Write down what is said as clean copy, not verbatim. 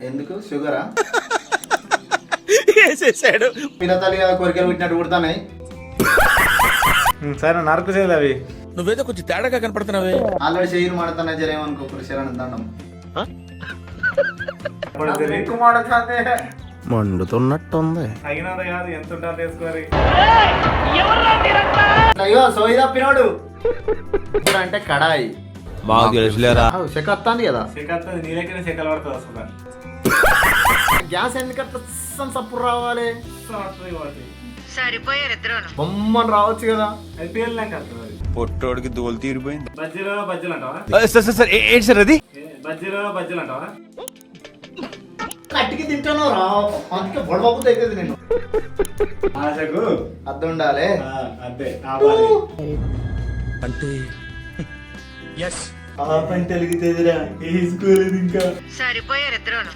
ఎందుకు షుగరా వేసేసాడు. పిల్లతల్లి కోరికలు పుట్టినట్టు పుడతానాయి. సరే నరకు చేయలే అవి. నువ్వేదో కొంచెం తేడాగా కనపడుతున్నావే. ఆల్రెడీ చేయరు మాడతానే జరేమనుకో శరణ్ దండం మండుతున్నట్టుంది. తగినంత కాదు, ఎంత ఉంటుందో తీసుకోవాలి. అయ్యో సోయి తప్పినోడు ఇప్పుడు అంటే కడాయి బాగా తెలుసులేరా. చెక్క వస్తుంది కదా, చెక్కత్తది నీ దగ్గర చెక్కలు పడుతుంది అసలు. గ్యాస్ ఎందుకంటే సప్పుడు రావాలి, సరిపోయారు ఇద్దరు. బొమ్మని రావచ్చు కదా. అది పేర్లేక వస్తుంది అది. పొట్టోడికి దోలు తీరిపోయింది. బజ్జీలో బజ్జీలు అంటావా? సార్ ఏంటి సార్ అది? బజ్జీలో బజ్జీలు అంటావా? కట్టికి తింటాను రా, అందుకే బొడబాబు దగ్గర నేను ఆశకు అర్థం ఉండాలి. అంతే అంటే ఆ పంట వెలిగితేదిరా, వేసుకోలేదు ఇంకా. సరిపోయారు ఇద్దరు.